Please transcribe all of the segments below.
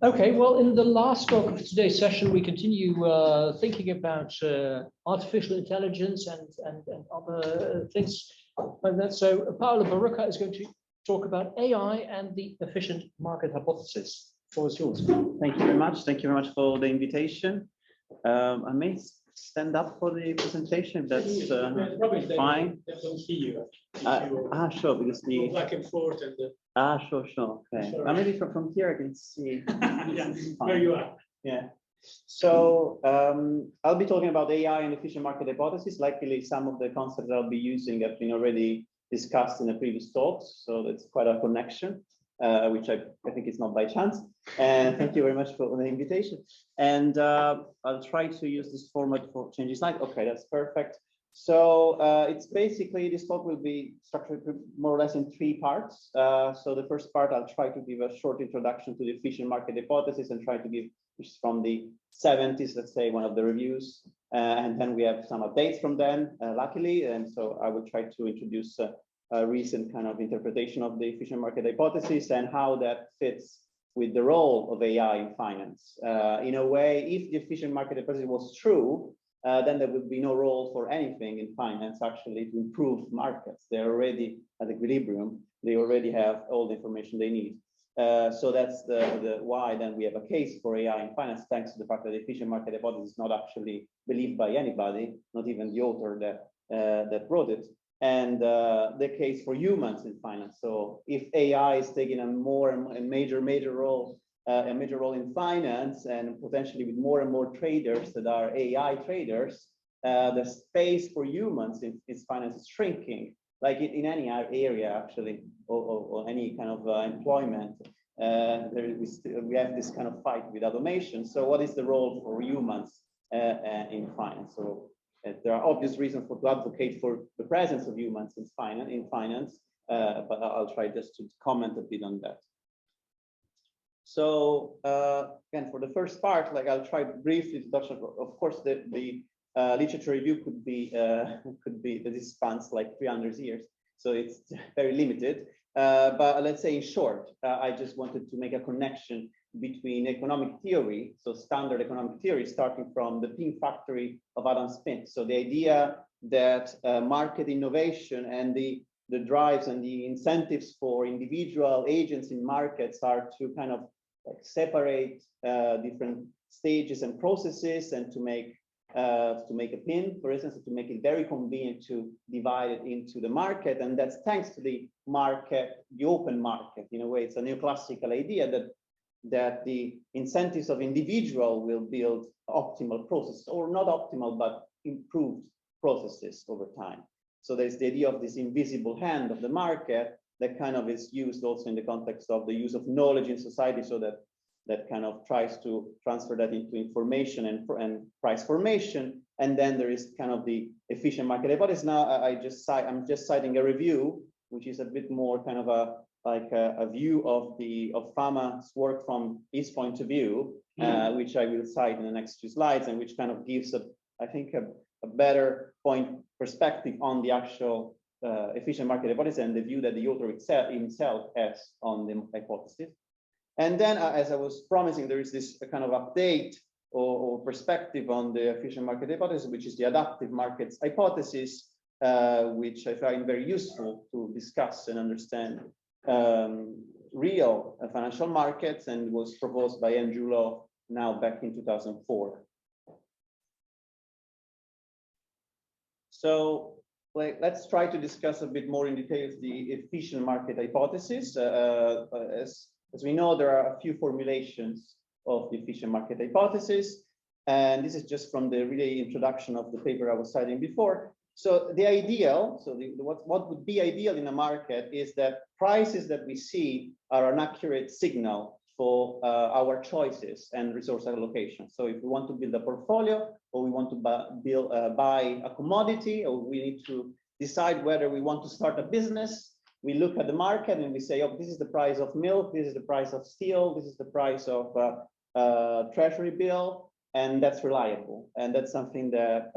Okay, well, in the last talk of today's session, we continue thinking about artificial intelligence and other things like that. So Paolo Barucca is going to talk about AI and the efficient market hypothesis. The floor is yours. Thank you very much. Thank you very much for the invitation. I may stand up for the presentation. That's fine. They don't see you. Sure, because the back and forth and the. Sure. Okay. Sure. Maybe from here I can see. Yeah, where you are. Yeah. So I'll be talking about AI and efficient market hypothesis. Likely, some of the concepts I'll be using have been already discussed in the previous talks. So that's quite a connection, which I think is not by chance. And thank you very much for the invitation. And I'll try to use this format for changing slide. Okay, that's perfect. So it's basically, this talk will be structured more or less in three parts. So the first part, I'll try to give a short introduction to the efficient market hypothesis and try to give, which is from the 70s, let's say, one of the reviews. And then we have some updates from them, luckily. And so I will try to introduce a recent kind of interpretation of the efficient market hypothesis and how that fits with the role of AI in finance. In a way, if the efficient market hypothesis was true, then there would be no role for anything in finance actually to improve markets. They're already at equilibrium. They already have all the information they need. So that's the why then we have a case for AI in finance, thanks to the fact that the efficient market hypothesis is not actually believed by anybody, not even the author that wrote it. And the case for humans in finance. So if AI is taking a major role in finance, and potentially with more and more traders that are AI traders, the space for humans in finance is shrinking, like in any area actually, or any kind of employment. We have this kind of fight with automation. So what is the role for humans in finance? So there are obvious reasons to advocate for the presence of humans in finance, but I'll try just to comment a bit on that. So again, for the first part, like I'll try briefly introduction. Of course, the literature review could be this spans like 300 years, so it's very limited. But let's say in short, I just wanted to make a connection between economic theory, so standard economic theory, starting from the pin factory of Adam Smith. So the idea that market innovation and the drives and the incentives for individual agents in markets are to kind of like separate different stages and processes, and to make a pin, for instance, to make it very convenient to divide it into the market. And that's thanks to the market, the open market. In a way, it's a neoclassical idea that the incentives of individual will build optimal processes, or not optimal, but improved processes over time. So there's the idea of this invisible hand of the market that kind of is used also in the context of the use of knowledge in society, so that kind of tries to transfer that into information and price formation. And then there is kind of the efficient market hypothesis. Now I'm just citing a review, which is a bit more kind of a view of Fama's work from his point of view, which I will cite in the next two slides, and which kind of gives I think a better perspective on the actual efficient market hypothesis and the view that the author himself has on the hypothesis. And then, as I was promising, there is this kind of update or perspective on the efficient market hypothesis, which is the adaptive markets hypothesis, which I find very useful to discuss and understand real financial markets, and was proposed by Andrew Law now back in 2004. So let's try to discuss a bit more in detail the efficient market hypothesis. As we know, there are a few formulations of the efficient market hypothesis, and this is just from the really introduction of the paper I was citing before. So the ideal, what would be ideal in a market is that prices that we see are an accurate signal for our choices and resource allocation. So if we want to build a portfolio, or we want to buy a commodity, or we need to decide whether we want to start a business, we look at the market and we say, oh, this is the price of milk, this is the price of steel, this is the price of treasury bill, and that's reliable. And that's something that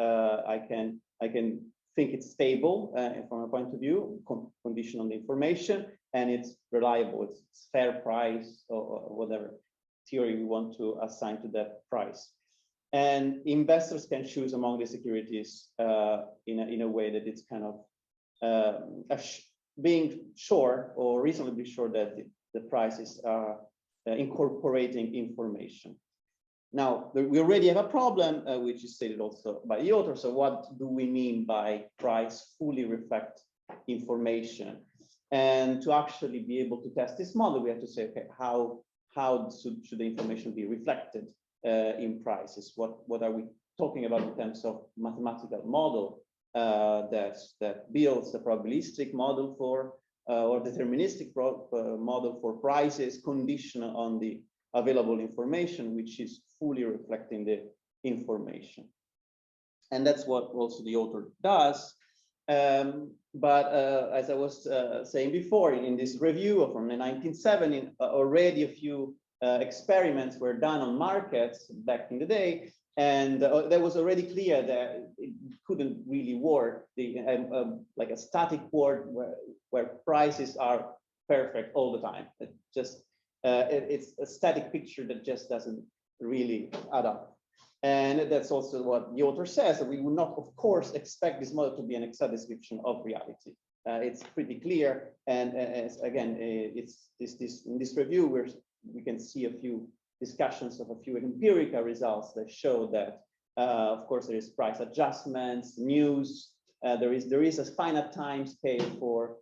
I can think it's stable from a point of view, condition on the information, and it's reliable, it's fair price or whatever. theory we want to assign to that price. And investors can choose among the securities in a way that it's kind of being sure or reasonably sure that the prices are incorporating information. Now, we already have a problem, which is stated also by the author. So what do we mean by price fully reflect information? And to actually be able to test this model, we have to say, okay, how should the information be reflected in prices? What are we talking about in terms of mathematical model that builds a probabilistic model for or deterministic model for prices conditional on the available information, which is fully reflecting the information. And that's what also the author does. But as I was saying before, in this review from the 1970, already a few experiments were done on markets back in the day, and that was already clear that it couldn't really work. Like a static world where prices are perfect all the time. It's a static picture that just doesn't really add up. And that's also what the author says, that we would not, of course, expect this model to be an exact description of reality. It's pretty clear. And again, in this review, we can see a few discussions of a few empirical results that show that, of course, there is price adjustments, news. There is a finite time scale for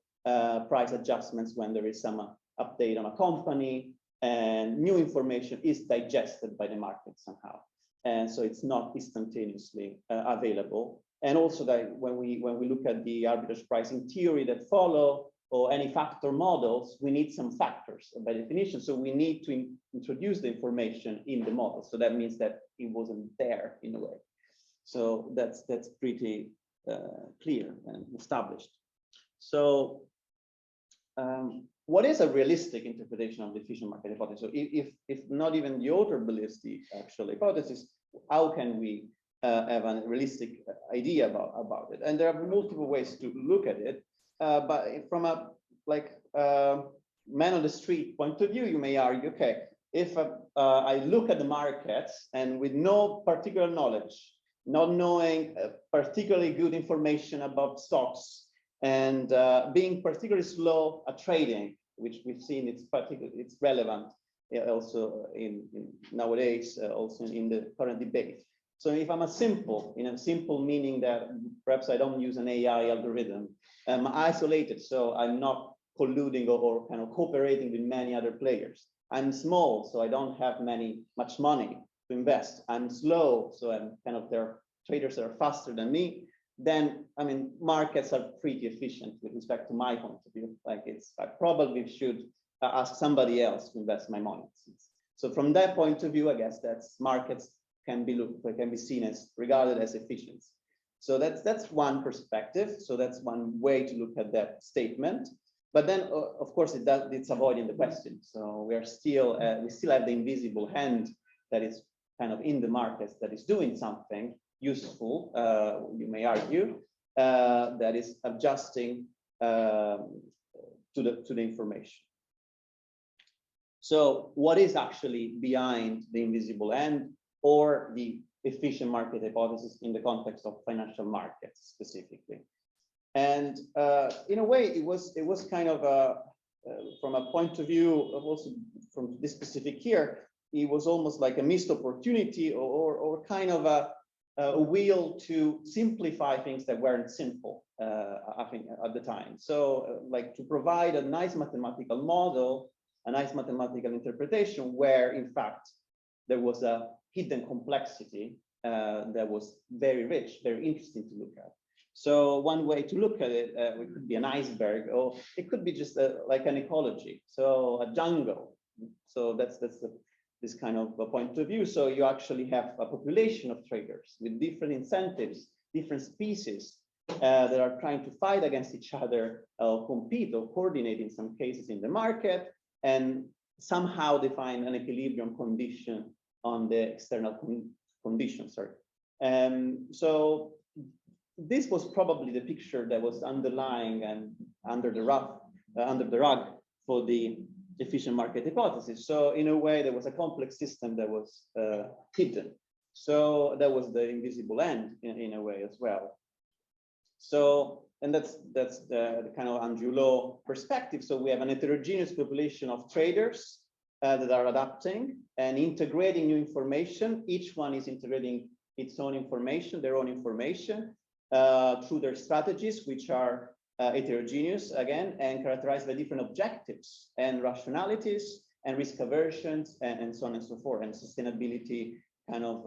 price adjustments when there is some update on a company, and new information is digested by the market somehow. And so it's not instantaneously available. And also that when we look at the arbitrage pricing theory that follow, or any factor models, we need some factors by definition. So we need to introduce the information in the model. So that means that it wasn't there in a way. So that's pretty clear and established. So what is a realistic interpretation of the efficient market hypothesis? So if not even the author believes the actual hypothesis, how can we have a realistic idea about it? And there are multiple ways to look at it. But from a man on the street point of view, you may argue, okay, if I look at the markets and with no particular knowledge, not knowing particularly good information about stocks, and being particularly slow at trading, which we've seen it's relevant also in nowadays, also in the current debate. So if I'm in a simple meaning that perhaps I don't use an AI algorithm, I'm isolated, so I'm not colluding or kind of cooperating with many other players. I'm small, so I don't have much money to invest. I'm slow, so I'm kind of there are traders that are faster than me. Then, I mean, markets are pretty efficient with respect to my point of view. I probably should ask somebody else to invest my money. So from that point of view, I guess that's markets can be seen as regarded as efficient. So that's one perspective. So that's one way to look at that statement. But then, of course, it's avoiding the question. So we still have the invisible hand that is kind of in the markets that is doing something useful, you may argue, that is adjusting to the information. So what is actually behind the invisible hand or the efficient market hypothesis in the context of financial markets specifically? And in a way, it was kind of from a point of view of also from this specific here, it was almost like a missed opportunity or kind of a will to simplify things that weren't simple, I think, at the time. So like to provide a nice mathematical model, a nice mathematical interpretation where in fact there was a hidden complexity that was very rich, very interesting to look at. So one way to look at it, it could be an iceberg, or it could be just like an ecology, so a jungle. So that's this kind of a point of view. So you actually have a population of traders with different incentives, different species that are trying to fight against each other, compete or coordinate in some cases in the market, and somehow define an equilibrium condition on the external conditions. So this was probably the picture that was underlying and under the rug for the efficient market hypothesis. So in a way, there was a complex system that was hidden. So that was the invisible end in a way as well. So, and that's the kind of Andrew Law perspective. So we have an heterogeneous population of traders that are adapting and integrating new information. Each one is integrating its own information, their own information, through their strategies, which are heterogeneous again, and characterized by different objectives and rationalities and risk aversions and so on and so forth, and sustainability kind of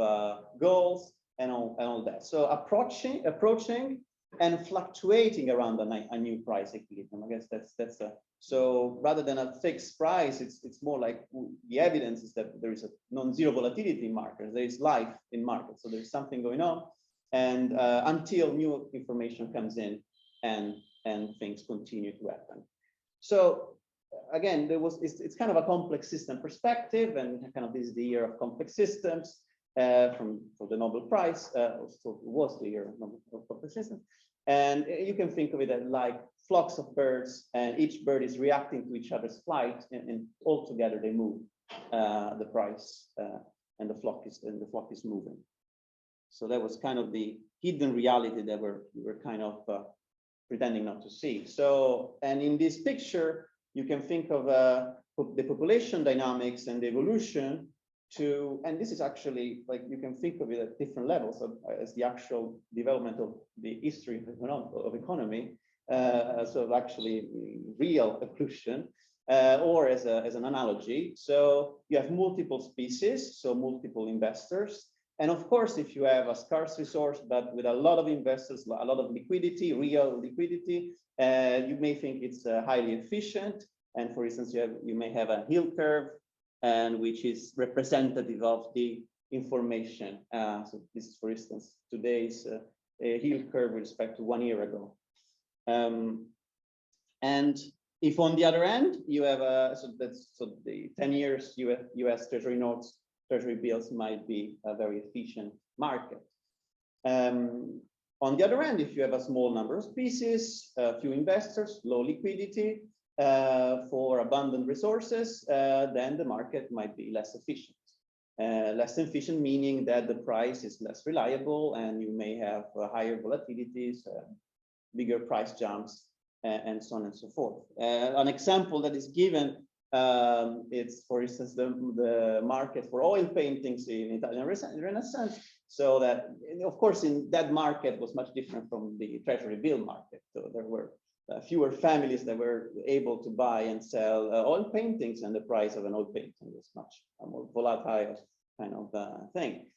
goals and all that. So approaching and fluctuating around a new price equilibrium. I guess that's a, so rather than a fixed price, it's more like the evidence is that there is a non-zero volatility in markets. There is life in markets, so there's something going on, and until new information comes in and things continue to happen. So again, it's kind of a complex system perspective, and kind of this is the year of complex systems for the Nobel Prize. Also was the year of complex systems, and you can think of it as like flocks of birds, and each bird is reacting to each other's flight, and all together they move the price, and the flock is moving. So that was kind of the hidden reality that we're kind of pretending not to see. So, and in this picture, you can think of the population dynamics and the evolution to, and this is actually like, you can think of it at different levels as the actual development of the history of economy, so actually real evolution, or as an analogy. So you have multiple species, so multiple investors. And of course, if you have a scarce resource, but with a lot of investors, a lot of liquidity, real liquidity, you may think it's highly efficient. And for instance, you may have a yield curve, and which is representative of the information. So this is, for instance, today's yield curve with respect to 1 year ago. And if on the other end, you have so the 10 years US Treasury notes, Treasury bills might be a very efficient market. On the other hand, if you have a small number of species, few investors, low liquidity, for abundant resources, then the market might be less efficient. Less efficient meaning that the price is less reliable, and you may have higher volatilities, bigger price jumps, and so on and so forth. An example that is given, it's, for instance, the market for oil paintings in Italian Renaissance. So that, of course, in that market was much different from the treasury bill market. So there were fewer families that were able to buy and sell oil paintings, and the price of an oil painting was much more volatile kind of thing.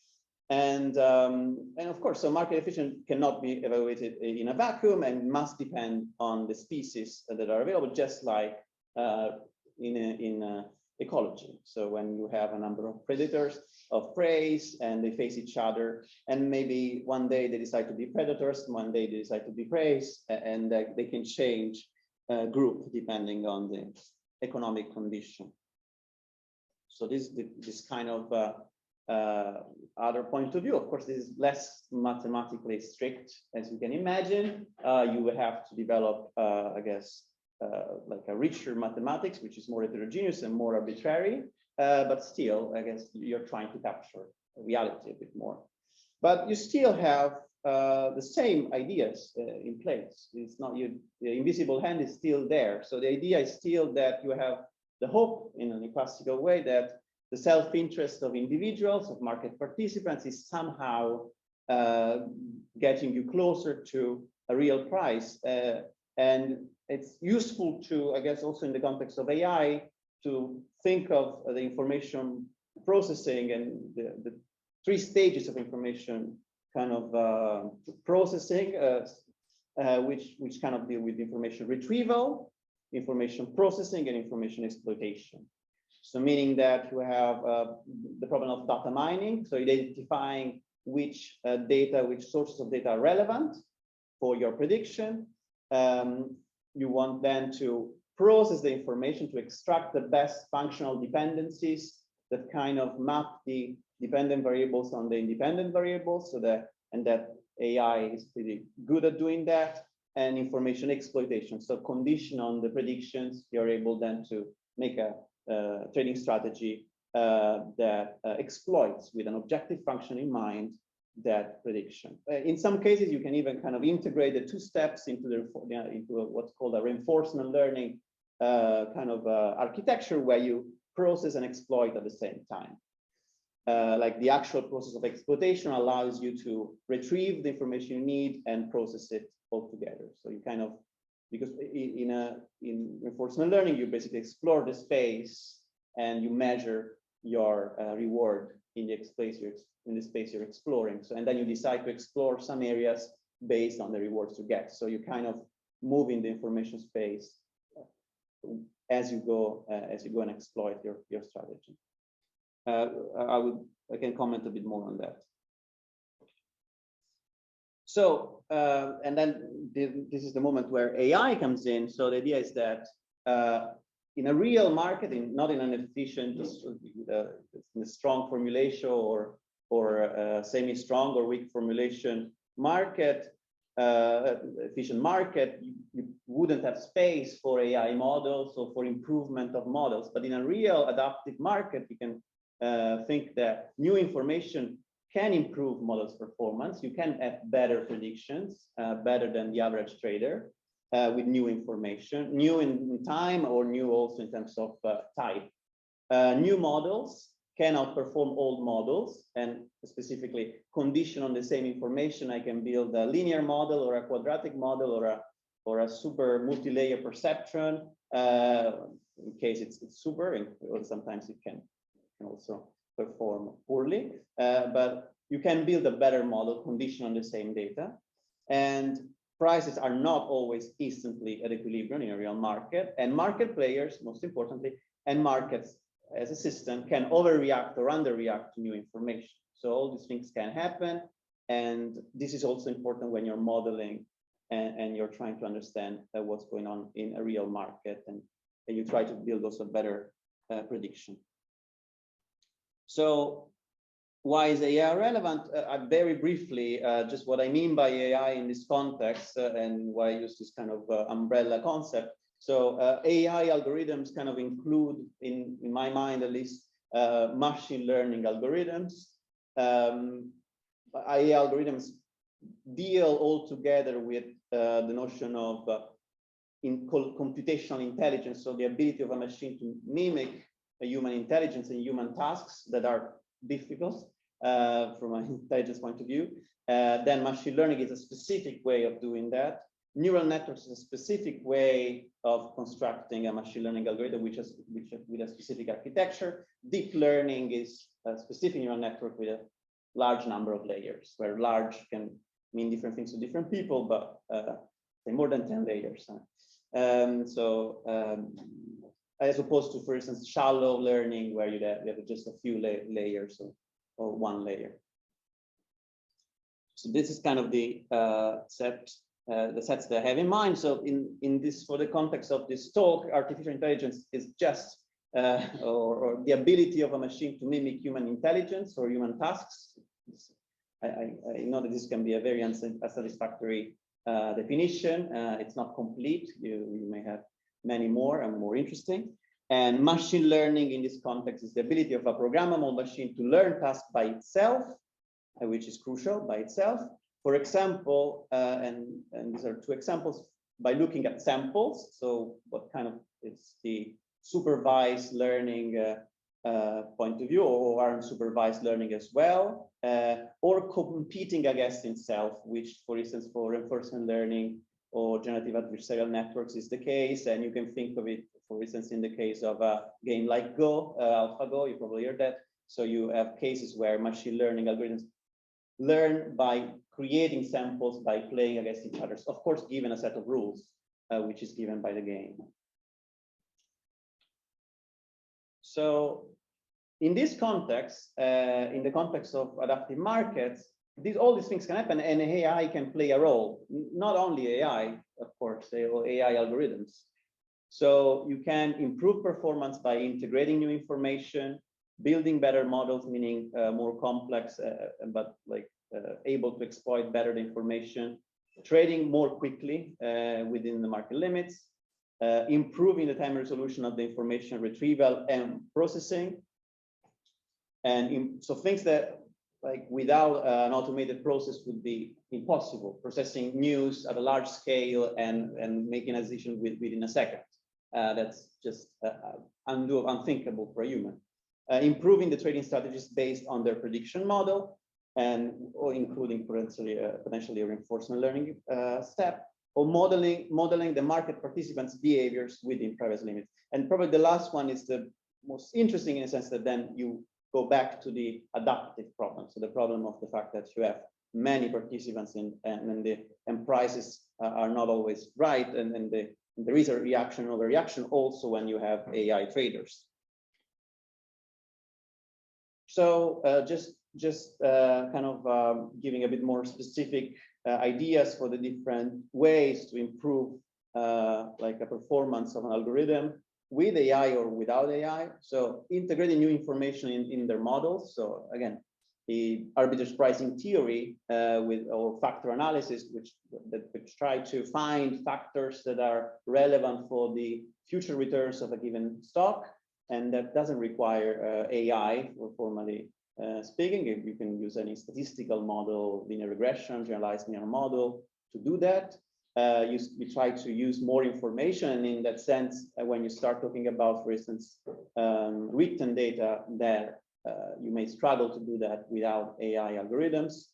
And of course, so market efficiency cannot be evaluated in a vacuum and must depend on the species that are available, just like in ecology. So when you have a number of predators of prey and they face each other, and maybe one day they decide to be predators, one day they decide to be prey, and they can change group depending on the economic condition. So this kind of other point of view. Of course, this is less mathematically strict, as you can imagine. You will have to develop, I guess, like a richer mathematics, which is more heterogeneous and more arbitrary, but still, I guess you're trying to capture reality a bit more. But you still have the same ideas in place. It's not the invisible hand is still there. So the idea is still that you have the hope in a classical way that the self-interest of individuals, of market participants, is somehow getting you closer to a real price. And it's useful to, I guess, also in the context of AI, to think of the information processing and the 3 stages of information kind of processing, which kind of deal with information retrieval, information processing, and information exploitation. So meaning that you have the problem of data mining, so identifying which sources of data are relevant for your prediction. You want then to process the information to extract the best functional dependencies that kind of map the dependent variables on the independent variables, so that AI is pretty good at doing that. And information exploitation, so condition on the predictions, you're able then to make a trading strategy that exploits with an objective function in mind that prediction. In some cases, you can even kind of integrate the two steps into what's called a reinforcement learning kind of architecture, where you process and exploit at the same time. Like the actual process of exploitation allows you to retrieve the information you need and process it all together. So you kind of, because in reinforcement learning, you basically explore the space and you measure your reward in the space you're exploring. So, and then you decide to explore some areas based on the rewards you get. So you kind of move in the information space as you go and exploit your strategy. I can comment a bit more on that. So, and then this is the moment where AI comes in. So the idea is that in a real market, not in an efficient, in a strong formulation or semi-strong or weak formulation market, efficient market, you wouldn't have space for AI models or for improvement of models. But in a real adaptive market, you can think that new information can improve models' performance. You can have better predictions, better than the average trader with new information, new in time or new also in terms of type. New models can outperform old models, and specifically condition on the same information. I can build a linear model or a quadratic model or a super multi-layer perceptron. In case it's super, or sometimes it can also perform poorly, but you can build a better model condition on the same data. And prices are not always instantly at equilibrium in a real market, and market players, most importantly, and markets as a system can overreact or underreact to new information. So all these things can happen, and this is also important when you're modeling and you're trying to understand what's going on in a real market, and you try to build also better prediction. So why is AI relevant? Very briefly, just what I mean by AI in this context and why I use this kind of umbrella concept. So AI algorithms kind of include, in my mind at least, machine learning algorithms. AI algorithms deal altogether with the notion of computational intelligence, so the ability of a machine to mimic a human intelligence and human tasks that are difficult from an intelligence point of view. Then machine learning is a specific way of doing that. Neural networks is a specific way of constructing a machine learning algorithm, with a specific architecture. Deep learning is a specific neural network with a large number of layers, where large can mean different things to different people, but say more than 10 layers. As opposed to, for instance, shallow learning, where you have just a few layers or one layer. So this is kind of the sets that I have in mind. So in this, for the context of this talk, artificial intelligence is just or the ability of a machine to mimic human intelligence or human tasks. I know that this can be a very unsatisfactory definition. It's not complete. You may have many more and more interesting. And machine learning in this context is the ability of a programmable machine to learn tasks by itself, which is crucial, by itself. For example, and these are two examples, by looking at samples. So what kind of is the supervised learning point of view, or unsupervised learning as well, or competing against itself, which, for instance, for reinforcement learning or generative adversarial networks is the case. And you can think of it, for instance, in the case of a game like Go, AlphaGo, you probably heard that. So you have cases where machine learning algorithms learn by creating samples by playing against each other. Of course, given a set of rules, which is given by the game. So in this context, in the context of adaptive markets, all these things can happen, and AI can play a role. Not only AI, of course, AI algorithms. So you can improve performance by integrating new information, building better models, meaning more complex, but like able to exploit better the information, trading more quickly within the market limits, improving the time resolution of the information retrieval and processing. And so things that like without an automated process would be impossible, processing news at a large scale and making a decision within a second. That's just unthinkable for a human. Improving the trading strategies based on their prediction model, and or including potentially a reinforcement learning step, or modeling the market participants' behaviors within privacy limits. And probably the last one is the most interesting in a sense that then you go back to the adaptive problem. So the problem of the fact that you have many participants and prices are not always right, and there is a reaction and overreaction also when you have AI traders. So just kind of giving a bit more specific ideas for the different ways to improve like a performance of an algorithm with AI or without AI. So integrating new information in their models. So again, the arbitrage pricing theory or factor analysis, which try to find factors that are relevant for the future returns of a given stock, and that doesn't require AI, or formally speaking. If you can use any statistical model, linear regression, generalized linear model to do that. We try to use more information, and in that sense, when you start talking about, for instance, written data, there you may struggle to do that without AI algorithms.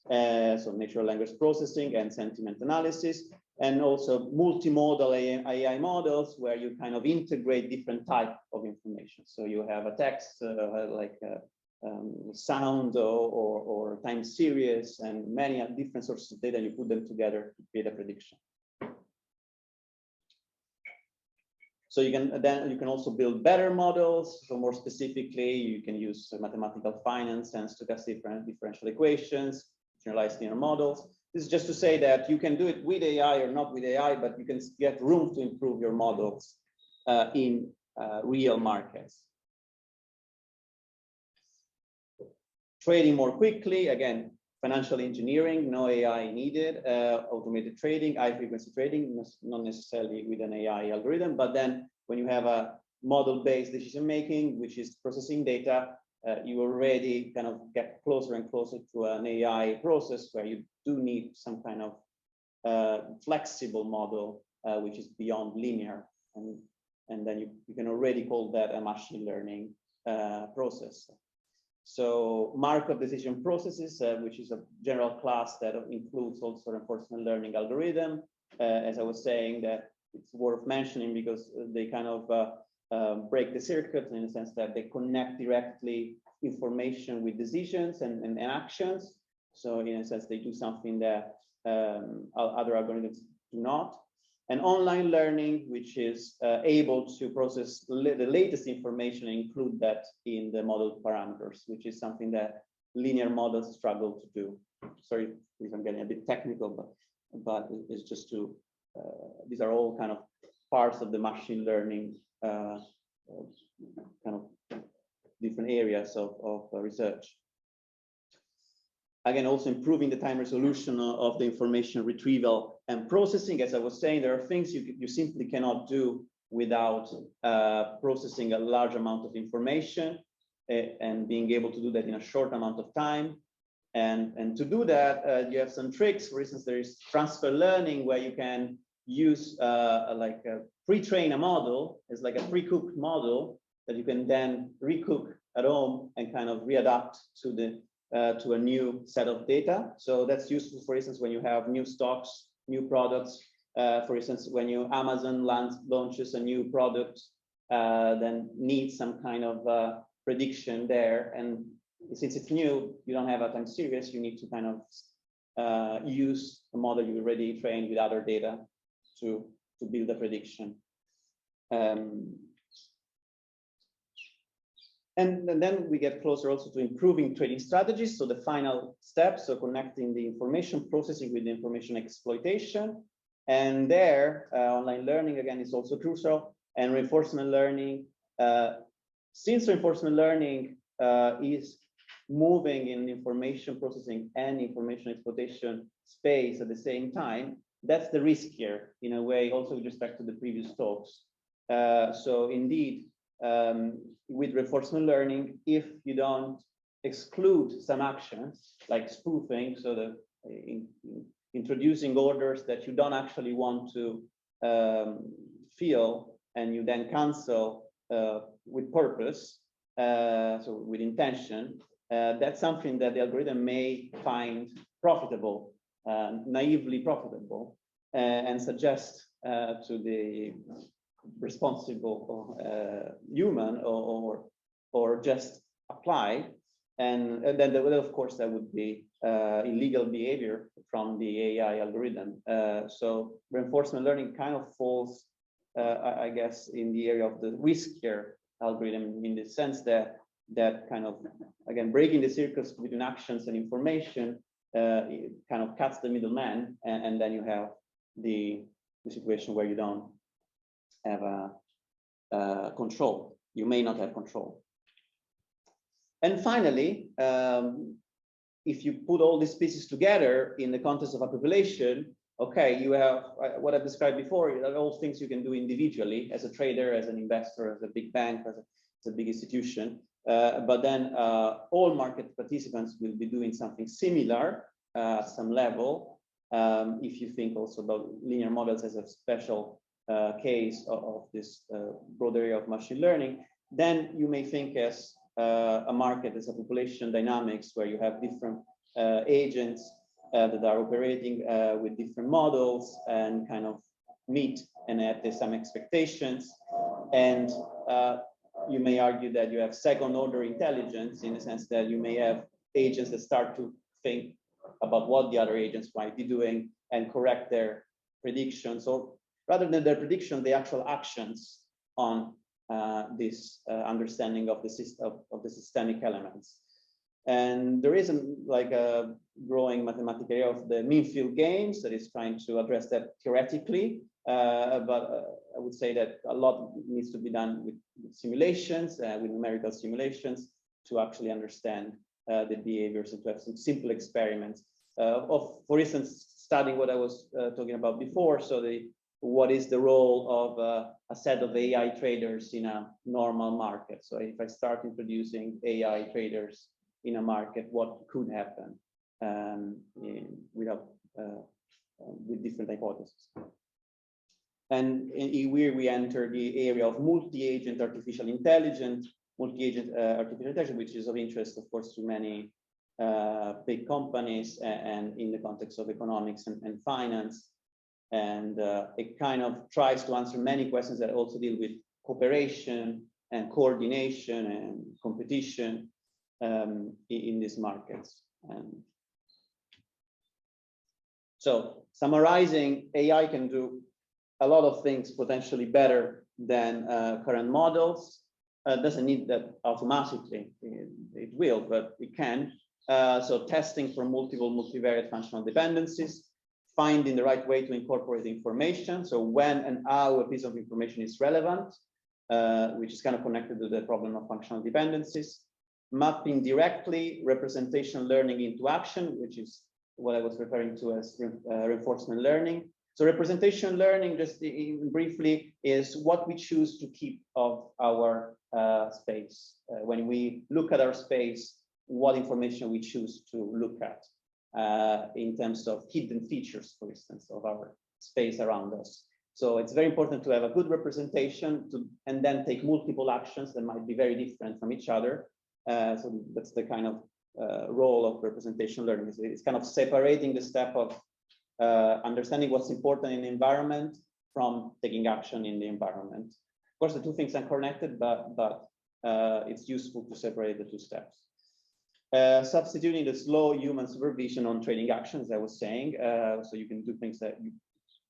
So natural language processing and sentiment analysis, and also multimodal AI models where you kind of integrate different types of information. So you have a text like sound or time series and many different sources of data, and you put them together to create a prediction. So you can also build better models. So more specifically, you can use mathematical finance and stochastic differential equations, generalized linear models. This is just to say that you can do it with AI or not with AI, but you can get room to improve your models in real markets. Trading more quickly, again, financial engineering, no AI needed, automated trading, high frequency trading, not necessarily with an AI algorithm, but then when you have a model-based decision making, which is processing data, you already kind of get closer and closer to an AI process where you do need some kind of flexible model, which is beyond linear. And then you can already call that a machine learning process. So Markov decision processes, which is a general class that includes also reinforcement learning algorithm. As I was saying, that it's worth mentioning because they kind of break the circuit in the sense that they connect directly information with decisions and actions. So in a sense, they do something that other algorithms do not. And online learning, which is able to process the latest information and include that in the model parameters, which is something that linear models struggle to do. Sorry if I'm getting a bit technical, but it's just to, these are all kind of parts of the machine learning kind of different areas of research. Again, also improving the time resolution of the information retrieval and processing. As I was saying, there are things you simply cannot do without processing a large amount of information and being able to do that in a short amount of time. And to do that, you have some tricks. For instance, there is transfer learning, where you can use like pre-train a model as like a pre-cooked model that you can then recook at home and kind of readapt to the to a new set of data. So that's useful, for instance, when you have new stocks, new products. For instance, when Amazon launches a new product, then needs some kind of prediction there. And since it's new, you don't have a time series, you need to kind of use a model you already trained with other data to build a prediction. And then we get closer also to improving trading strategies. So the final step, so connecting the information processing with the information exploitation. And there, online learning, again, is also crucial. And reinforcement learning, since reinforcement learning is moving in information processing and information exploitation space at the same time, that's the risk here, in a way, also with respect to the previous talks. So indeed, with reinforcement learning, if you don't exclude some actions like spoofing, so the introducing orders that you don't actually want to feel, and you then cancel with purpose, so with intention, that's something that the algorithm may find profitable, naively profitable, and suggest to the responsible human or just apply. And then, of course, that would be illegal behavior from the AI algorithm. So reinforcement learning kind of falls, I guess, in the area of the riskier algorithm, in the sense that kind of, again, breaking the circus between actions and information it kind of cuts the middleman, and then you have the situation where you don't have control. You may not have control. And finally, if you put all these pieces together in the context of a population, okay, you have what I've described before, all things you can do individually as a trader, as an investor, as a big bank, as a big institution. But then all market participants will be doing something similar at some level. If you think also about linear models as a special case of this broad area of machine learning, then you may think as a market as a population dynamics where you have different agents that are operating with different models and kind of meet and have some expectations. And you may argue that you have second order intelligence, in the sense that you may have agents that start to think about what the other agents might be doing and correct their predictions, or rather than their prediction, the actual actions on this understanding of the systemic elements. And there is a growing mathematical area of the mean field games that is trying to address that theoretically, but I would say that a lot needs to be done with simulations, with numerical simulations, to actually understand the behaviors and to have some simple experiments of, for instance, studying what I was talking about before. So what is the role of a set of AI traders in a normal market? So if I start introducing AI traders in a market, what could happen with different hypotheses? And here we enter the area of multi-agent artificial intelligence, which is of interest, of course, to many big companies and in the context of economics and finance. And it kind of tries to answer many questions that also deal with cooperation and coordination and competition in these markets. So summarizing, AI can do a lot of things potentially better than current models. Doesn't need that automatically, it will, but it can. So testing for multivariate functional dependencies, finding the right way to incorporate information. So when and how a piece of information is relevant, which is kind of connected to the problem of functional dependencies. Mapping directly representation learning into action, which is what I was referring to as reinforcement learning. So representation learning, just briefly, is what we choose to keep of our space. When we look at our space, what information we choose to look at in terms of hidden features, for instance, of our space around us. So it's very important to have a good representation and then take multiple actions that might be very different from each other. So that's the kind of role of representation learning. It's kind of separating the step of understanding what's important in the environment from taking action in the environment. Of course, the two things are connected, but it's useful to separate the two steps. Substituting the slow human supervision on trading actions, I was saying, so you can do things that you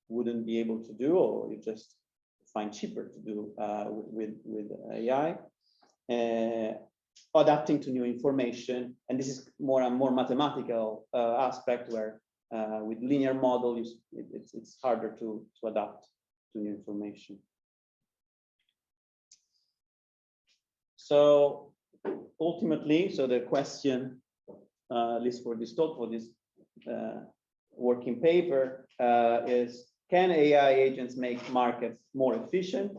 wouldn't be able to do, or you just find cheaper to do with AI. Adapting to new information, and this is more and more mathematical aspect where with linear model it's harder to adapt to new information. So ultimately, so the question, at least for this talk, for this working paper is, can AI agents make markets more efficient?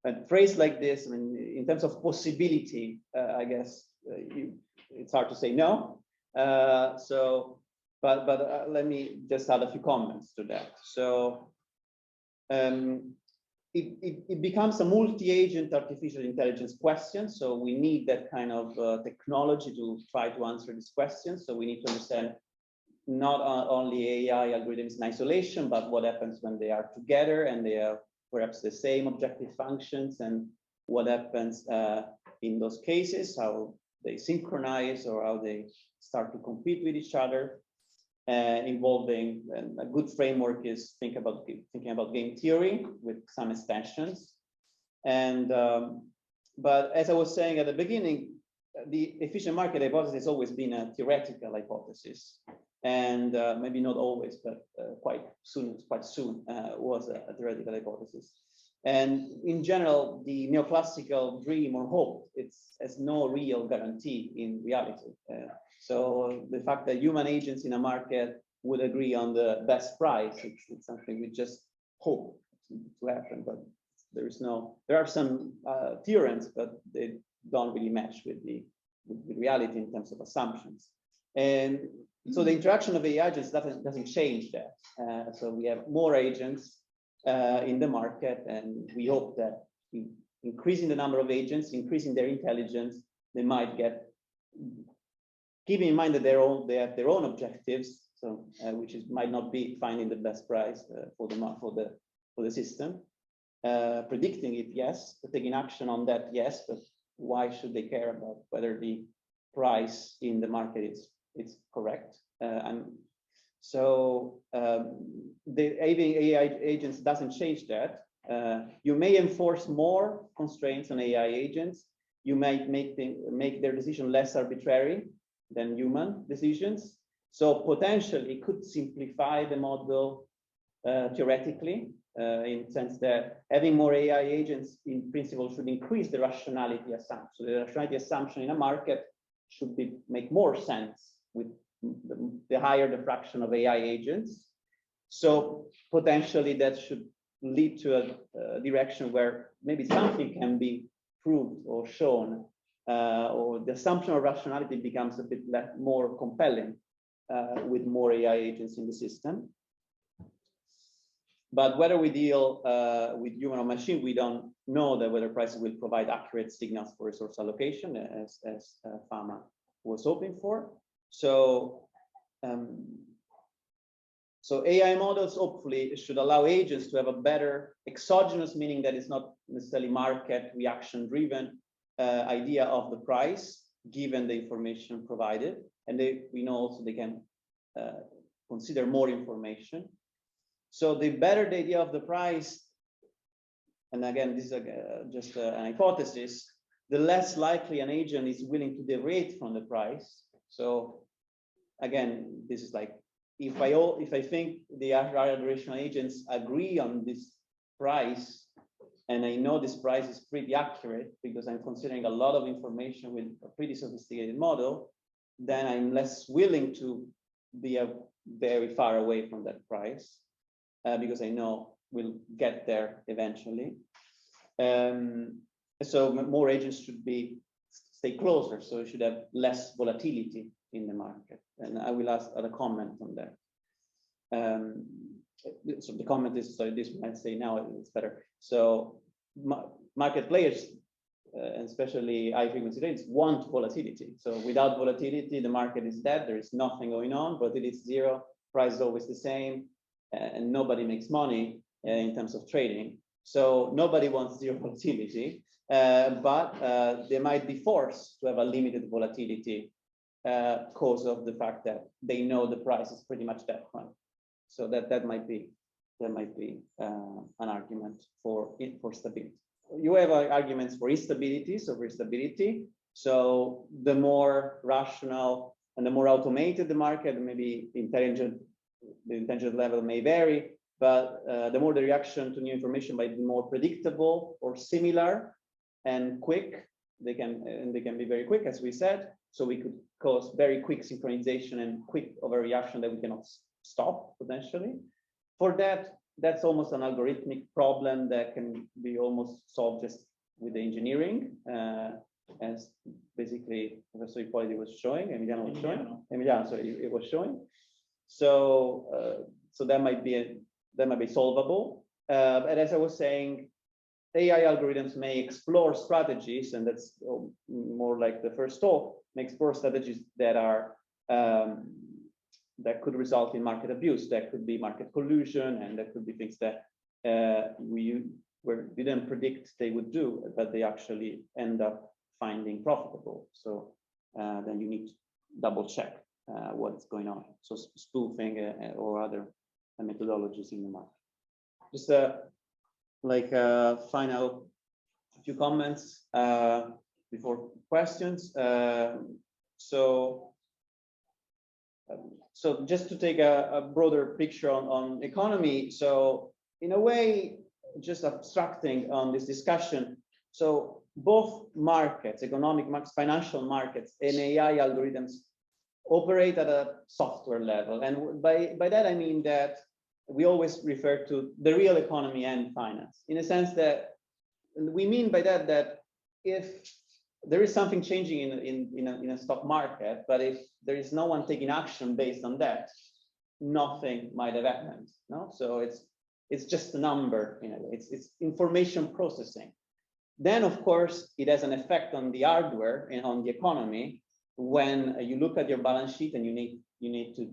And phrased like this, I mean, in terms of possibility, I guess it's hard to say no. But let me just add a few comments to that. So it becomes a multi-agent artificial intelligence question. So we need that kind of technology to try to answer this question. So we need to understand not only AI algorithms in isolation, but what happens when they are together and they are perhaps the same objective functions, and what happens in those cases, how they synchronize or how they start to compete with each other. Involving, and a good framework is thinking about game theory with some extensions. And but as I was saying at the beginning, the efficient market hypothesis has always been a theoretical hypothesis, and maybe not always, but quite soon was a theoretical hypothesis. And in general, the neoclassical dream or hope, has no real guarantee in reality. So the fact that human agents in a market would agree on the best price, it's something we just hope to happen, but there are some theorems, but they don't really match with reality in terms of assumptions. And so the interaction of AI agents doesn't change that. So we have more agents in the market, and we hope that increasing the number of agents, increasing their intelligence, they might get, keeping in mind that they have their own objectives, so which might not be finding the best price for the system. Predicting it, yes, but taking action on that, yes, but why should they care about whether the price in the market is correct? And so the AI agents doesn't change that. You may enforce more constraints on AI agents. You might make their decision less arbitrary than human decisions. So potentially it could simplify the model theoretically, in the sense that having more AI agents in principle should increase the rationality assumption. So the rationality assumption in a market should make more sense with the higher the fraction of AI agents. So potentially that should lead to a direction where maybe something can be proved or shown, or the assumption of rationality becomes a bit more compelling with more AI agents in the system. But whether we deal with human or machine, we don't know that whether prices will provide accurate signals for resource allocation, as Fama was hoping for. So, so AI models hopefully should allow agents to have a better exogenous, meaning that it's not necessarily market reaction driven idea of the price, given the information provided. And we know also they can consider more information. So the better the idea of the price, and again, this is just an hypothesis, the less likely an agent is willing to deviate from the price. So again, this is like, if I think the rational agents agree on this price, and I know this price is pretty accurate because I'm considering a lot of information with a pretty sophisticated model, then I'm less willing to be very far away from that price. Because I know we'll get there eventually. So more agents should stay closer, so we should have less volatility in the market. And I will ask a comment on that. So the comment is, so this might say now it's better. So market players, and especially high frequency trades, want volatility. So without volatility, the market is dead. There is nothing going on. Volatility is zero. Price is always the same. And nobody makes money in terms of trading. So nobody wants zero volatility, but they might be forced to have a limited volatility because of the fact that they know the price is pretty much that one. So that might be an argument for stability. You have arguments for instability, so for stability. So the more rational and the more automated the market, maybe the intelligence level may vary, but the more the reaction to new information might be more predictable or similar and quick. They can be very quick, as we said. So we could cause very quick synchronization and quick overreaction that we cannot stop potentially. For that, that's almost an algorithmic problem that can be almost solved just with the engineering, as basically Professor Ippoliti was showing, Emiliano was showing. Emiliano, sorry, it was showing. So, so that might be solvable. But as I was saying, AI algorithms may explore strategies, and that's more like the first talk, may explore strategies that are that could result in market abuse. That could be market collusion, and that could be things that we didn't predict they would do, but they actually end up finding profitable. So then you need to double check what's going on. So spoofing or other methodologies in the market. Just like final few comments before questions. So just to take a broader picture on economy. So in a way, just abstracting on this discussion. So both markets, economic markets, financial markets, and AI algorithms operate at a software level. And by that, I mean that we always refer to the real economy and finance, in a sense that we mean by that that if there is something changing in a stock market, but if there is no one taking action based on that, nothing might have happened. No, so it's just a number. You know, it's information processing. Then, of course, it has an effect on the hardware and on the economy. When you look at your balance sheet and you need to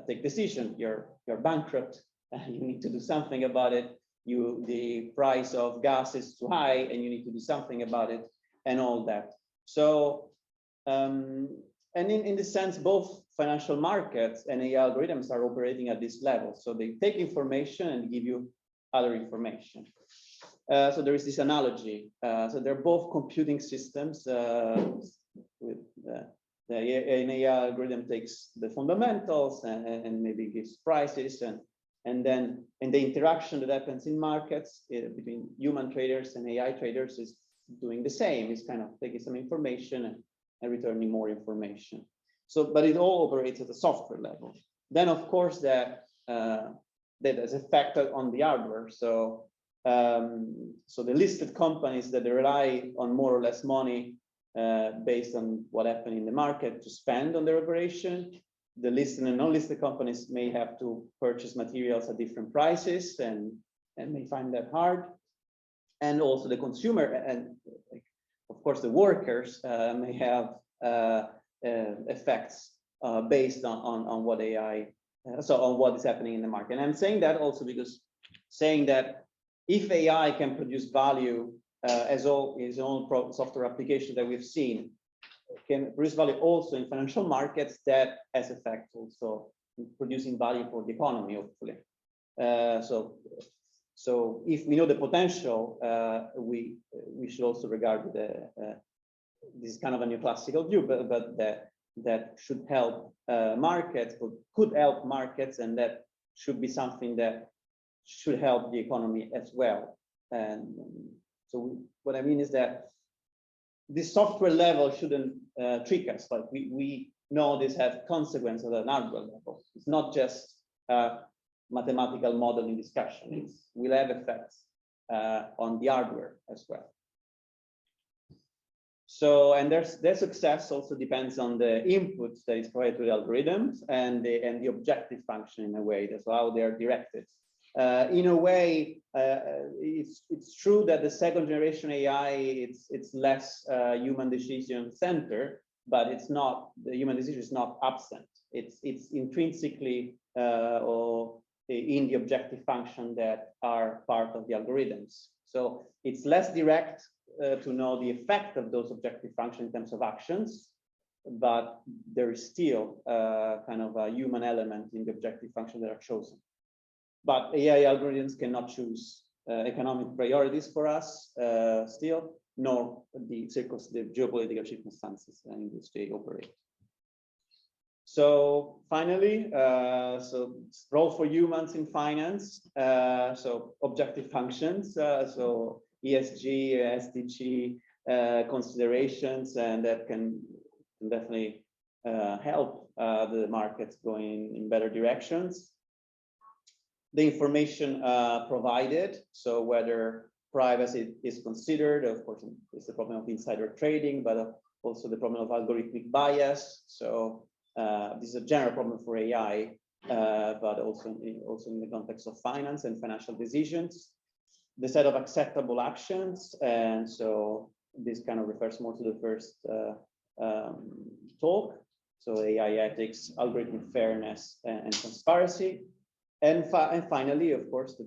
take decision, you're bankrupt. You need to do something about it. The price of gas is too high, and you need to do something about it, and all that. So, and in this sense, both financial markets and AI algorithms are operating at this level. So they take information and give you other information. So there is this analogy. So they're both computing systems. With an AI algorithm takes the fundamentals and maybe gives prices, and then the interaction that happens in markets between human traders and AI traders is doing the same. It's kind of taking some information and returning more information. So, but it all operates at the software level. Then, of course, that has effect on the hardware. So, so the listed companies that rely on more or less money based on what happened in the market to spend on their operation, the listed and non-listed companies may have to purchase materials at different prices and may find that hard. And also the consumer and, of course, the workers may have effects based on what AI, so on what is happening in the market. And I'm saying that also because saying that if AI can produce value as all his own software application that we've seen, can produce value also in financial markets, that has effect also in producing value for the economy, hopefully. So if we know the potential, we should also regard this kind of a neoclassical view, but that should help markets, or could help markets, and that should be something that should help the economy as well. And so what I mean is that this software level shouldn't trick us. Like we know this has consequences at an hardware level. It's not just mathematical modeling discussion. It will have effects on the hardware as well. So, and their success also depends on the inputs that is provided to the algorithms and the objective function in a way. That's how they are directed. In a way, it's true that the second generation AI it's less human decision center, but it's not, the human decision is not absent. It's intrinsically or in the objective function that are part of the algorithms. So it's less direct to know the effect of those objective functions in terms of actions, but there is still kind of a human element in the objective function that are chosen. But AI algorithms cannot choose economic priorities for us still, nor the geopolitical circumstances in which they operate. So finally, so role for humans in finance. So objective functions, so ESG, SDG considerations, and that can definitely help the markets going in better directions. The information provided, so whether privacy is considered, of course, it's the problem of insider trading, but also the problem of algorithmic bias. So this is a general problem for AI, but also in the context of finance and financial decisions. The set of acceptable actions, and so this kind of refers more to the first talk. So AI ethics, algorithmic fairness, and transparency. And finally, of course,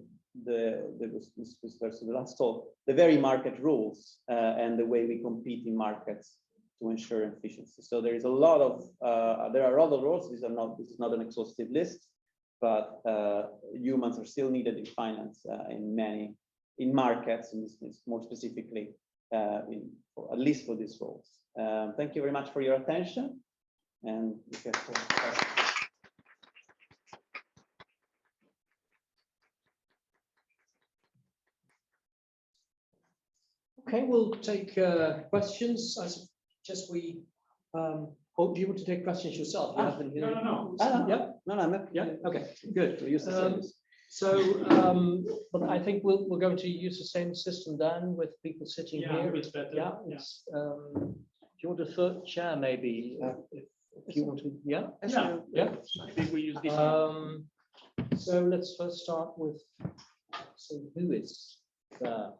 this refers to the last talk, the very market rules and the way we compete in markets to ensure efficiency. So there is a lot of there are other rules. This is not an exhaustive list, but humans are still needed in finance in markets, and more specifically at least for these roles. Thank you very much for your attention, and we get to Okay, we'll take questions. I suggest we. Oh, do you want to take questions yourself? You haven't here. No. Yeah. no. Yeah. Okay. Good. Use the service. But I think we're going to use the same system then with people sitting here. It's better. Yeah. It's, do you want a third chair maybe? If you want to. Yeah. Yeah. I think we use this. So let's first start with. So who is there?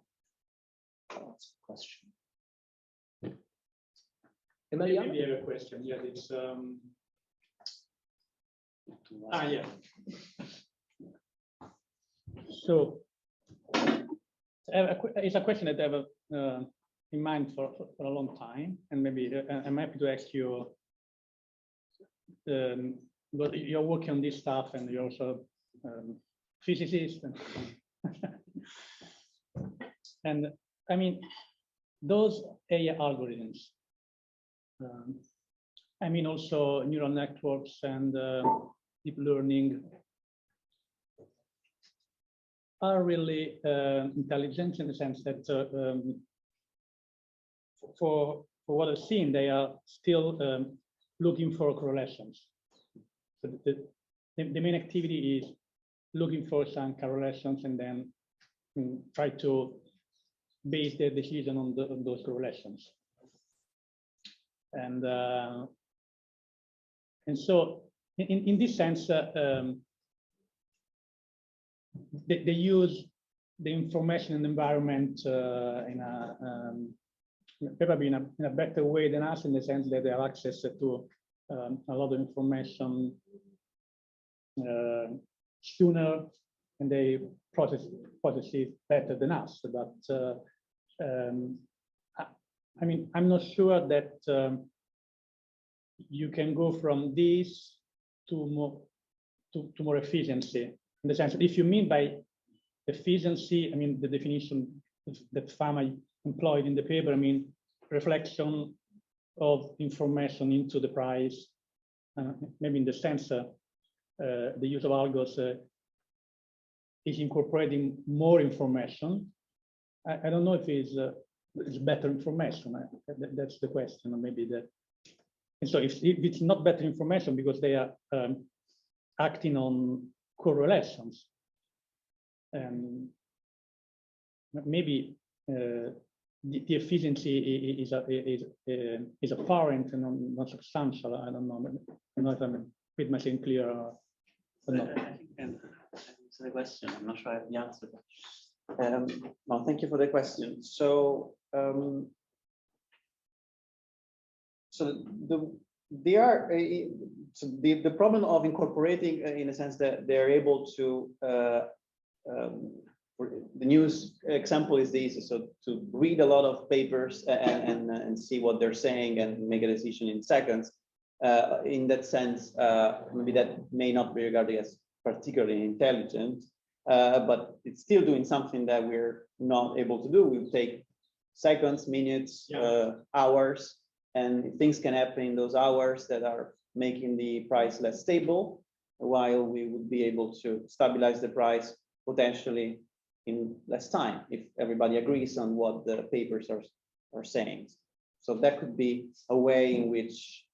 That's a question. Emiliano? Maybe you have a question. Yeah, it's yeah. So it's a question that I have in mind for a long time, and maybe I'm happy to ask you. But you're working on this stuff, and you're also physicist, and I mean those AI algorithms. I mean also neural networks and deep learning are really intelligent in the sense that for what I've seen, they are still looking for correlations. So the main activity is looking for some correlations and then try to base their decision on those correlations. And so in this sense, they use the information and environment probably in a better way than us, in the sense that they have access to a lot of information sooner, and they process it better than us. But I mean, I'm not sure that you can go from this to more efficiency. In the sense that if you mean by efficiency, I mean the definition that Fama employed in the paper, I mean reflection of information into the price, maybe in the sense the use of algos is incorporating more information. I don't know if it's better information. That's the question, or maybe that. And so if it's not better information because they are acting on correlations, maybe the efficiency is apparent and not substantial. I don't know. I don't know if I'm with myself clear or not. I think that's the question. I'm not sure I have the answer. Well, thank you for the question. So, the problem of incorporating, in a sense that they're able to, the news example is this, so to read a lot of papers and see what they're saying and make a decision in seconds. In that sense, maybe that may not be regarded as particularly intelligent, but it's still doing something that we're not able to do. We'll take seconds, minutes, hours, and things can happen in those hours that are making the price less stable, while we would be able to stabilize the price potentially in less time if everybody agrees on what the papers are saying. So that could be a way in which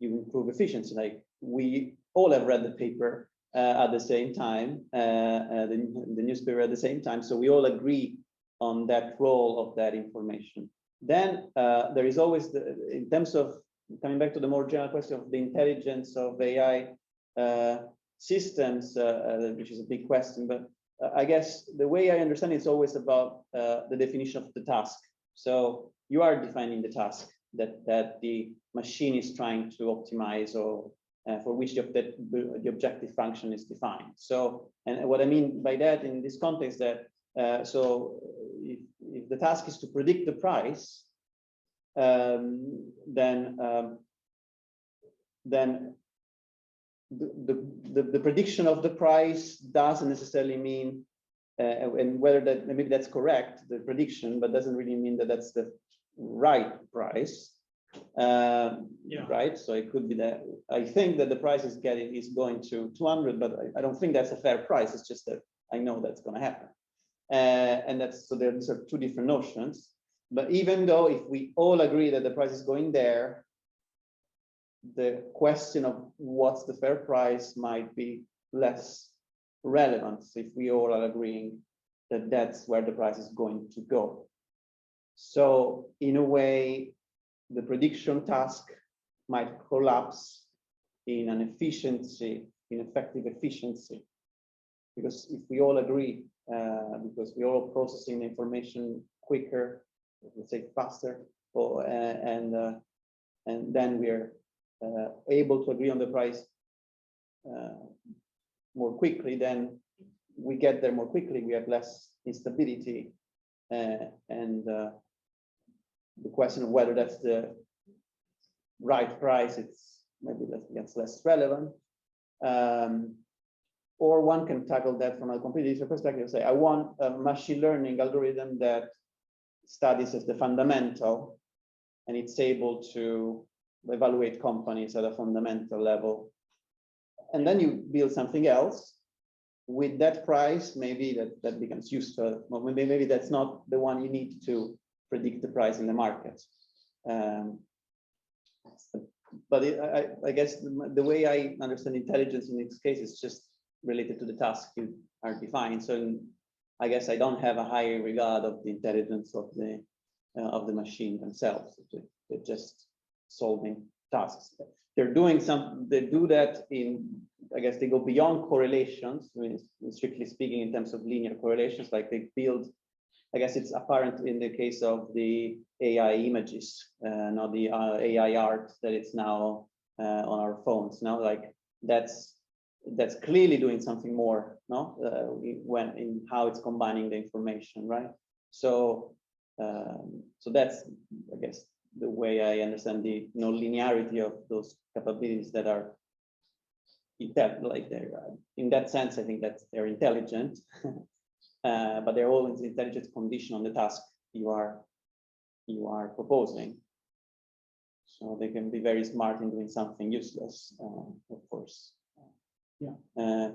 you improve efficiency. Like we all have read the paper at the same time, the newspaper at the same time. So we all agree on that role of that information. Then there is always, in terms of coming back to the more general question of the intelligence of AI systems, which is a big question, but I guess the way I understand it's always about the definition of the task. So you are defining the task that the machine is trying to optimize, or for which the objective function is defined. So, and what I mean by that in this context, that so if the task is to predict the price, then the prediction of the price doesn't necessarily mean, and whether that, maybe that's correct, the prediction, but doesn't really mean that that's the right price. Right. So it could be that I think that the price is going to 200, but I don't think that's a fair price. It's just that I know that's going to happen. And that's, so these are two different notions. But even though if we all agree that the price is going there, the question of what's the fair price might be less relevant if we all are agreeing that that's where the price is going to go. So in a way, the prediction task might collapse in an efficiency, in effective efficiency, because if we all agree, because we're all processing the information quicker, let's say faster, or, and then we're able to agree on the price more quickly, then we get there more quickly, we have less instability, and the question of whether that's the right price, it's maybe that's less relevant. Or one can tackle that from a completely different perspective. Say, I want a machine learning algorithm that studies as the fundamental, and it's able to evaluate companies at a fundamental level. And then you build something else with that price, maybe that becomes useful. Well, maybe that's not the one you need to predict the price in the market. But I guess the way I understand intelligence in this case is just related to the task you are defining. So I guess I don't have a higher regard of the intelligence of the machine themselves. They're just solving tasks. They're doing they do that in, I guess they go beyond correlations, I mean, strictly speaking, in terms of linear correlations, like they build, I guess it's apparent in the case of the AI images, not the AI art that it's now on our phones. Now, like that's clearly doing something more, no? When in how it's combining the information, right? So, so that's, I guess, the way I understand the linearity of those capabilities that are like they're in that sense. I think that they're intelligent, but they're always intelligent condition on the task you are proposing. So they can be very smart in doing something useless, of course. Yeah.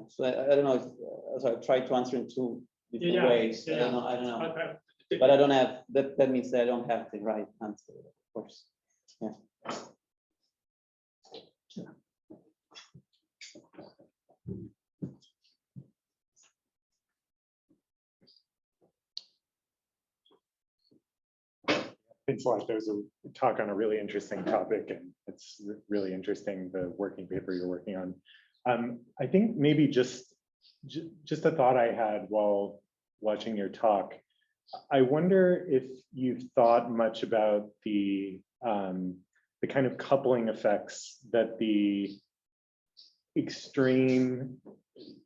So I don't know if so I tried to answer in two different ways. I don't know. But I don't have that. That means that I don't have the right answer, of course. Yeah. Thanks a lot. There's a talk on a really interesting topic, and it's really interesting, the working paper you're working on. I think maybe just a thought I had while watching your talk. I wonder if you've thought much about the kind of coupling effects that the extreme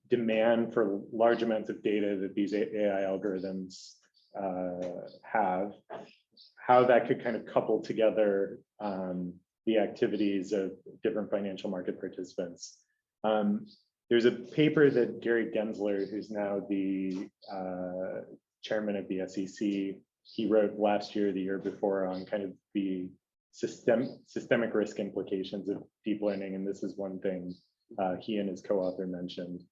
demand for large amounts of data that these AI algorithms have, how that could kind of couple together the activities of different financial market participants. There's a paper that Gary Gensler, who's now the chairman of the SEC, he wrote last year, the year before, on kind of the systemic risk implications of deep learning. And this is one thing he and his co-author mentioned.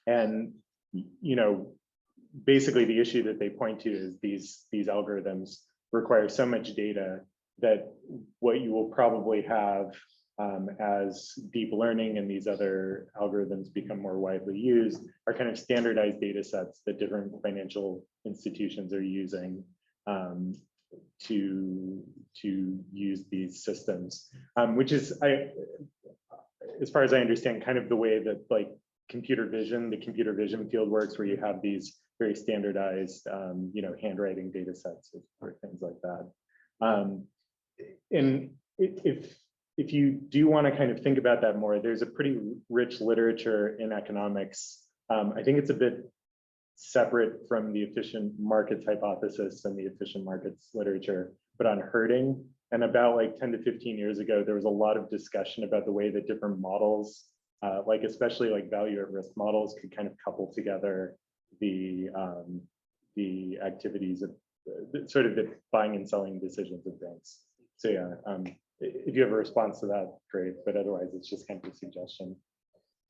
And, you know, basically the issue that they point to is these algorithms require so much data that what you will probably have as deep learning and these other algorithms become more widely used are kind of standardized data sets that different financial institutions are using to use these systems, which is, as far as I understand, kind of the way that like the computer vision field works, where you have these very standardized, handwriting data sets or things like that. And if you do want to kind of think about that more, there's a pretty rich literature in economics. I think it's a bit separate from the efficient markets hypothesis and the efficient markets literature, but on herding. And about like 10 to 15 years ago, there was a lot of discussion about the way that different models, like especially like value at risk models, could kind of couple together the activities of sort of the buying and selling decisions of banks. So yeah, if you have a response to that, great, but otherwise it's just kind of a suggestion.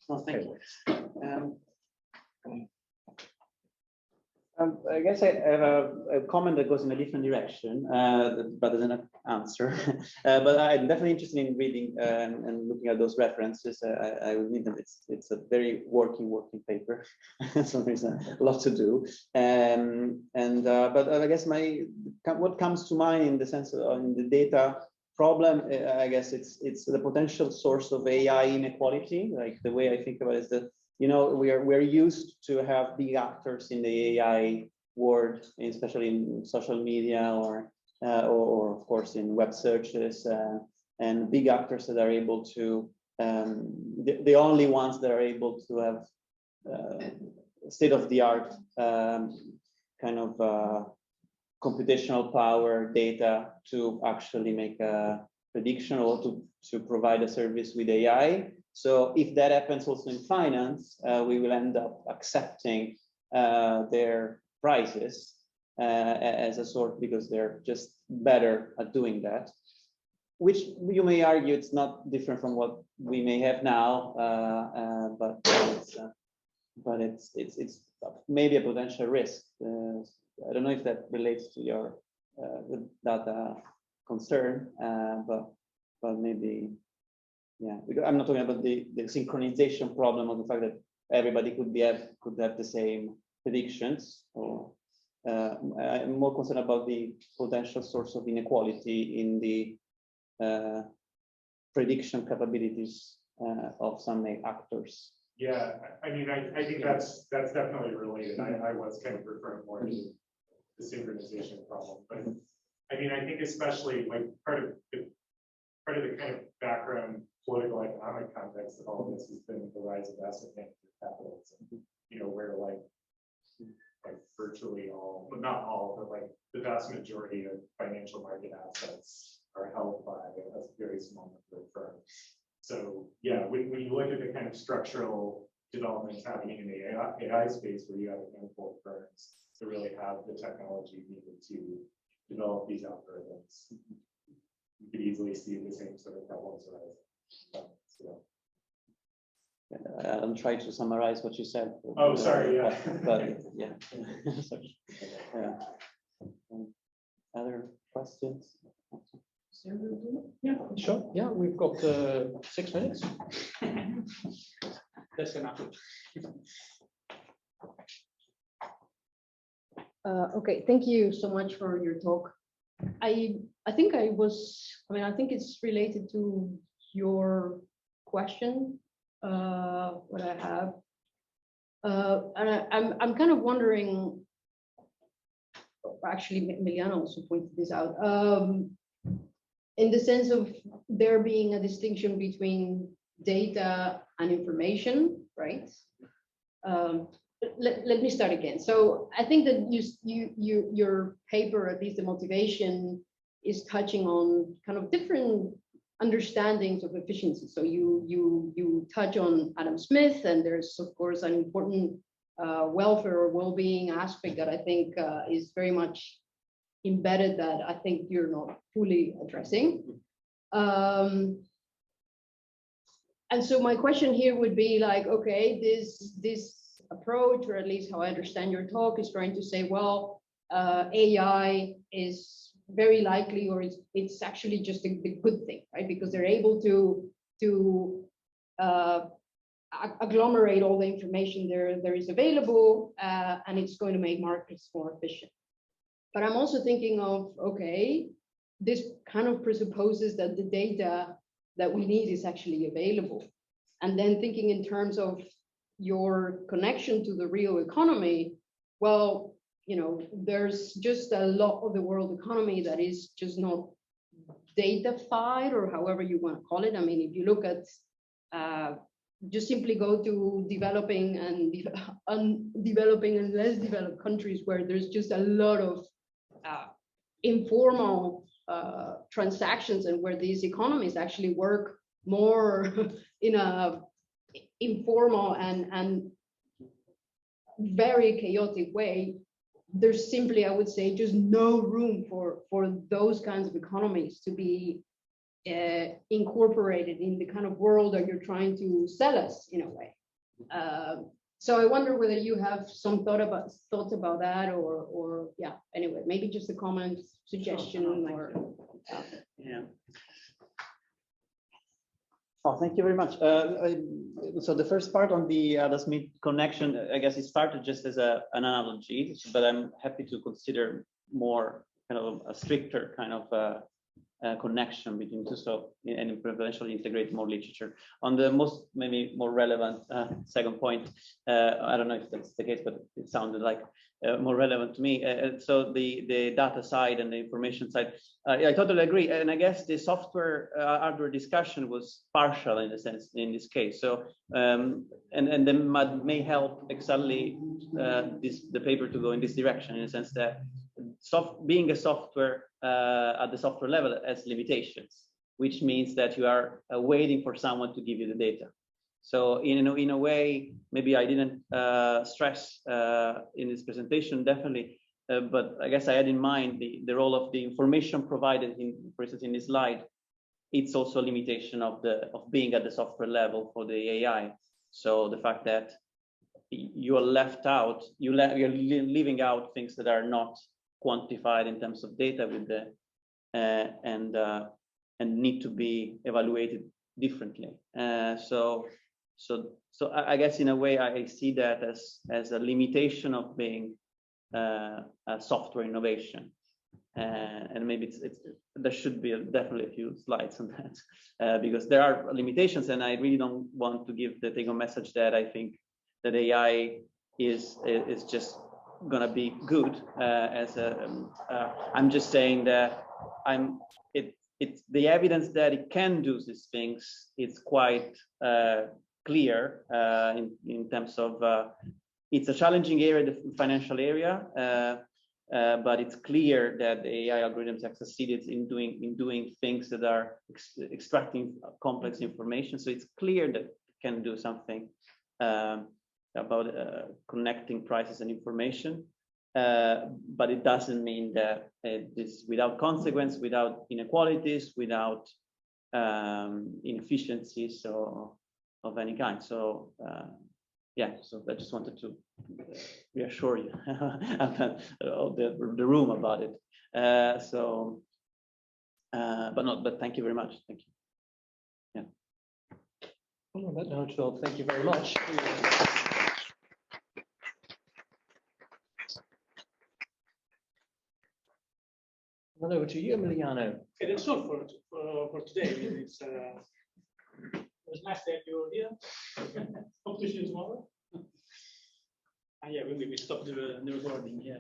Well, thank you. I guess I have a comment that goes in a different direction, but as an answer. But I'm definitely interested in reading and looking at those references. I will need them. It's a very working paper, so there's a lot to do. But I guess what comes to mind in the sense of in the data problem, I guess it's the potential source of AI inequality. Like the way I think about it is that, we're used to have big actors in the AI world, especially in social media or of course in web searches, and big actors that are able to, the only ones that are able to have state-of-the-art kind of computational power data to actually make a prediction or to provide a service with AI. So if that happens also in finance, we will end up accepting their prices as a sort, because they're just better at doing that, which you may argue it's not different from what we may have now, but it's maybe a potential risk. I don't know if that relates to your data concern, but maybe. Yeah, because I'm not talking about the synchronization problem of the fact that everybody could have the same predictions. Or I'm more concerned about the potential source of inequality in the prediction capabilities of some actors. Yeah, I mean, I think that's definitely related. I was kind of referring more to the synchronization problem, but I mean, I think especially like part of the kind of background political economic context of all of this has been the rise of asset management capitalism, where like virtually all, but not all, but like the vast majority of financial market assets are held by a very small number of firms. So yeah, when you look at the kind of structural developments happening in the AI space, where you have a handful of firms to really have the technology needed to develop these algorithms, you could easily see the same sort of problems arise. I'll try to summarize what you said. Oh, sorry. Yeah. But yeah. Sorry. Other questions? Yeah, sure. Yeah, we've got 6 minutes. That's enough. Okay, thank you so much for your talk. I think it's related to your question, what I have. And I'm kind of wondering, actually, Emiliano also pointed this out, in the sense of there being a distinction between data and information, right? Let me start again. So I think that your paper, at least the motivation, is touching on kind of different understandings of efficiency. So you touch on Adam Smith, and there's of course an important welfare or well-being aspect that I think is very much embedded, that I think you're not fully addressing. And so my question here would be like, okay, this approach, or at least how I understand your talk, is trying to say, well, AI is very likely, or it's actually just a good thing, right? Because they're able to agglomerate all the information there is available, and it's going to make markets more efficient. But I'm also thinking of, okay, this kind of presupposes that the data that we need is actually available. And then thinking in terms of your connection to the real economy, well, you know, there's just a lot of the world economy that is just not datafied, or however you want to call it. I mean, if you look at, just simply go to developing and undeveloping and less developed countries where there's just a lot of informal transactions, and where these economies actually work more in a informal and very chaotic way. There's simply, I would say, just no room for those kinds of economies to be incorporated in the kind of world that you're trying to sell us in a way. So I wonder whether you have some thoughts about that, or yeah. Anyway, maybe just a comment, suggestion, or Yeah. Oh, thank you very much. So the first part on the Adam Smith connection, I guess it started just as an analogy, but I'm happy to consider more kind of a stricter kind of connection between two, so and eventually integrate more literature. On the most maybe more relevant second point, I don't know if that's the case, but it sounded like more relevant to me. So the data side and the information side, I totally agree. And I guess the software hardware discussion was partial in a sense in this case. So and then may help exactly the paper to go in this direction, in a sense that being a software at the software level has limitations, which means that you are waiting for someone to give you the data. So in a way, maybe I didn't stress in this presentation, definitely, but I guess I had in mind the role of the information provided for instance, in this slide. It's also a limitation of being at the software level for the AI. So the fact that you are left out, you're leaving out things that are not quantified in terms of data with the and need to be evaluated differently. So I guess in a way I see that as a limitation of being a software innovation, and maybe there should be definitely a few slides on that because there are limitations, and I really don't want to give the take-home message that I think that AI is just gonna be good I'm just saying that it's the evidence that it can do these things. It's quite clear in terms of it's a challenging area, the financial area, but it's clear that the AI algorithms have succeeded in doing things that are extracting complex information. So it's clear that it can do something about connecting prices and information, but it doesn't mean that it is without consequence, without inequalities, without inefficiencies of any kind. So yeah, so I just wanted to reassure you of the room about it. But thank you very much. Thank you. Yeah. Well, on that note, well, thank you very much. Then over to you, Emiliano. Okay, that's all for today. I mean, it was nice to have you here. Hope to see you tomorrow. And yeah, we stopped the recording. Yeah.